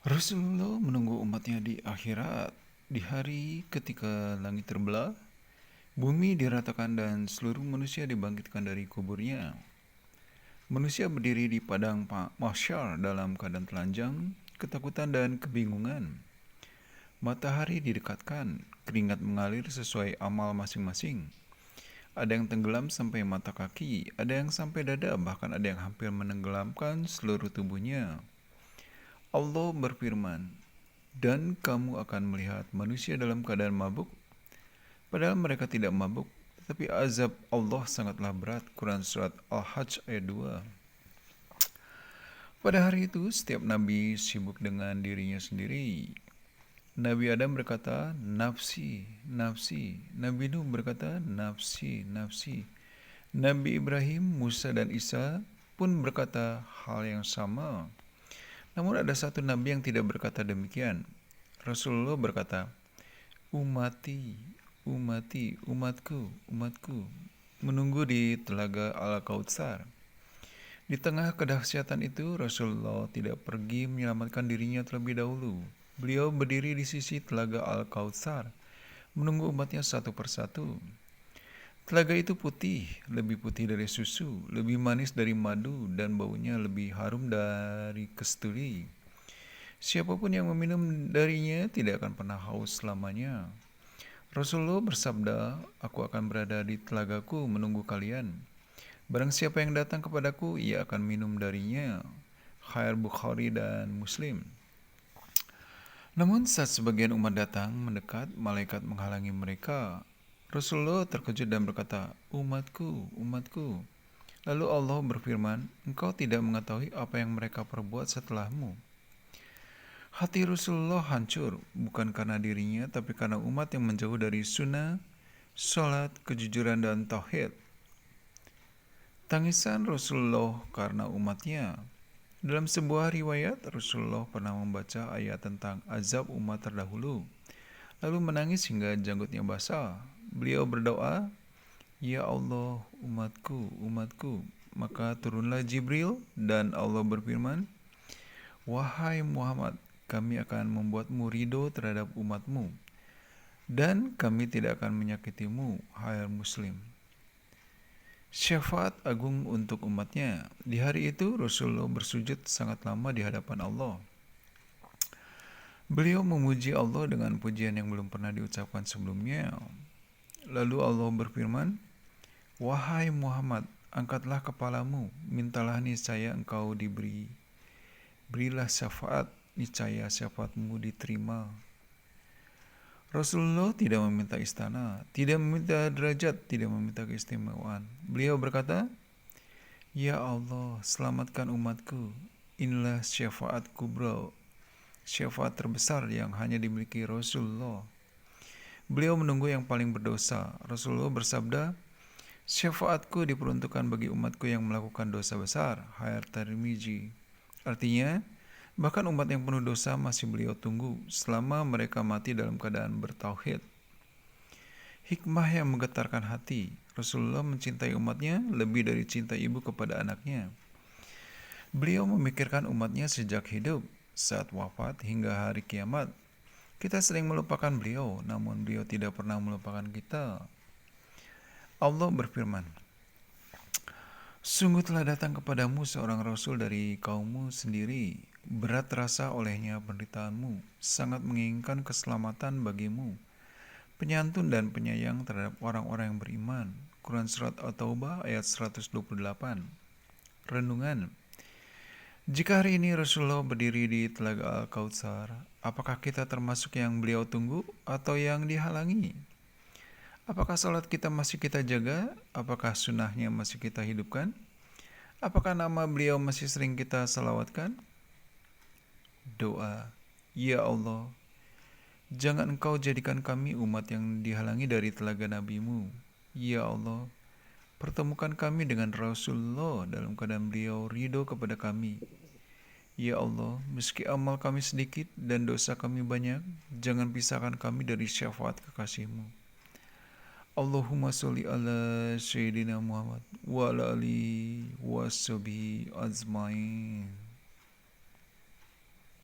Rasulullah menunggu umatnya di akhirat, di hari ketika langit terbelah, bumi diratakan dan seluruh manusia dibangkitkan dari kuburnya. Manusia berdiri di padang mahsyar dalam keadaan telanjang, ketakutan dan kebingungan. Matahari didekatkan, keringat mengalir sesuai amal masing-masing. Ada yang tenggelam sampai mata kaki, ada yang sampai dada, bahkan ada yang hampir menenggelamkan seluruh tubuhnya. Allah berfirman, "Dan kamu akan melihat manusia dalam keadaan mabuk, padahal mereka tidak mabuk, tetapi azab Allah sangatlah berat." Quran Surat Al-Hajj ayat 2. Pada hari itu, setiap nabi sibuk dengan dirinya sendiri. Nabi Adam berkata, "Nafsi, nafsi." Nabi Nuh berkata, "Nafsi, nafsi." Nabi Ibrahim, Musa, dan Isa pun berkata hal yang sama. Namun ada satu nabi yang tidak berkata demikian. Rasulullah berkata, "Umati, umati, umatku, umatku," menunggu di telaga Al-Kautsar. Di tengah kedahsyatan itu, Rasulullah tidak pergi menyelamatkan dirinya terlebih dahulu. Beliau berdiri di sisi telaga Al-Kautsar, menunggu umatnya satu persatu. Telaga itu putih, lebih putih dari susu, lebih manis dari madu, dan baunya lebih harum dari kasturi. Siapapun yang meminum darinya tidak akan pernah haus selamanya. Rasulullah bersabda, "Aku akan berada di telagaku menunggu kalian. Barang siapa yang datang kepadaku, ia akan minum darinya." Khair Bukhari dan Muslim. Namun saat sebagian umat datang mendekat, malaikat menghalangi mereka. Rasulullah terkejut dan berkata, "Umatku, umatku." Lalu Allah berfirman, "Engkau tidak mengetahui apa yang mereka perbuat setelahmu." Hati Rasulullah hancur, bukan karena dirinya, tapi karena umat yang menjauh dari sunnah, sholat, kejujuran, dan tauhid. Tangisan Rasulullah karena umatnya. Dalam sebuah riwayat, Rasulullah pernah membaca ayat tentang azab umat terdahulu, lalu menangis hingga janggutnya basah. Beliau berdoa, "Ya Allah, umatku, umatku." Maka turunlah Jibril dan Allah berfirman, "Wahai Muhammad, kami akan membuatmu ridho terhadap umatmu, dan kami tidak akan menyakitimu, hai Muslim." Syafaat agung untuk umatnya. Di hari itu Rasulullah bersujud sangat lama di hadapan Allah. Beliau memuji Allah dengan pujian yang belum pernah diucapkan sebelumnya. Lalu Allah berfirman, "Wahai Muhammad, angkatlah kepalamu, mintalah niscaya engkau diberi. Berilah syafaat, niscaya syafaatmu diterima." Rasulullah tidak meminta istana, tidak meminta derajat, tidak meminta keistimewaan. Beliau berkata, "Ya Allah, selamatkan umatku. Inilah syafaat kubra, syafaat terbesar yang hanya dimiliki Rasulullah." Beliau menunggu yang paling berdosa. Rasulullah bersabda, "Syafaatku diperuntukkan bagi umatku yang melakukan dosa besar." Hadits Tirmizi. Artinya, bahkan umat yang penuh dosa masih beliau tunggu selama mereka mati dalam keadaan bertauhid. Hikmah yang menggetarkan hati. Rasulullah mencintai umatnya lebih dari cinta ibu kepada anaknya. Beliau memikirkan umatnya sejak hidup, saat wafat, hingga hari kiamat. Kita sering melupakan beliau, namun beliau tidak pernah melupakan kita. Allah berfirman, "Sungguh telah datang kepadamu seorang Rasul dari kaummu sendiri. Berat terasa olehnya penderitaanmu, sangat menginginkan keselamatan bagimu. Penyantun dan penyayang terhadap orang-orang yang beriman." Quran Surat At-Taubah ayat 128. Renungan. Jika hari ini Rasulullah berdiri di telaga Al-Kautsar, apakah kita termasuk yang beliau tunggu atau yang dihalangi? Apakah salat kita masih kita jaga? Apakah sunnahnya masih kita hidupkan? Apakah nama beliau masih sering kita salawatkan? Doa. Ya Allah, jangan engkau jadikan kami umat yang dihalangi dari telaga nabimu. Ya Allah, pertemukan kami dengan Rasulullah dalam keadaan beliau ridho kepada kami. Ya Allah, meski amal kami sedikit dan dosa kami banyak, jangan pisahkan kami dari syafaat kekasih-Mu. Allahumma sholli ala Sayyidina Muhammad wa ala alihi wa sahbihi ajmain.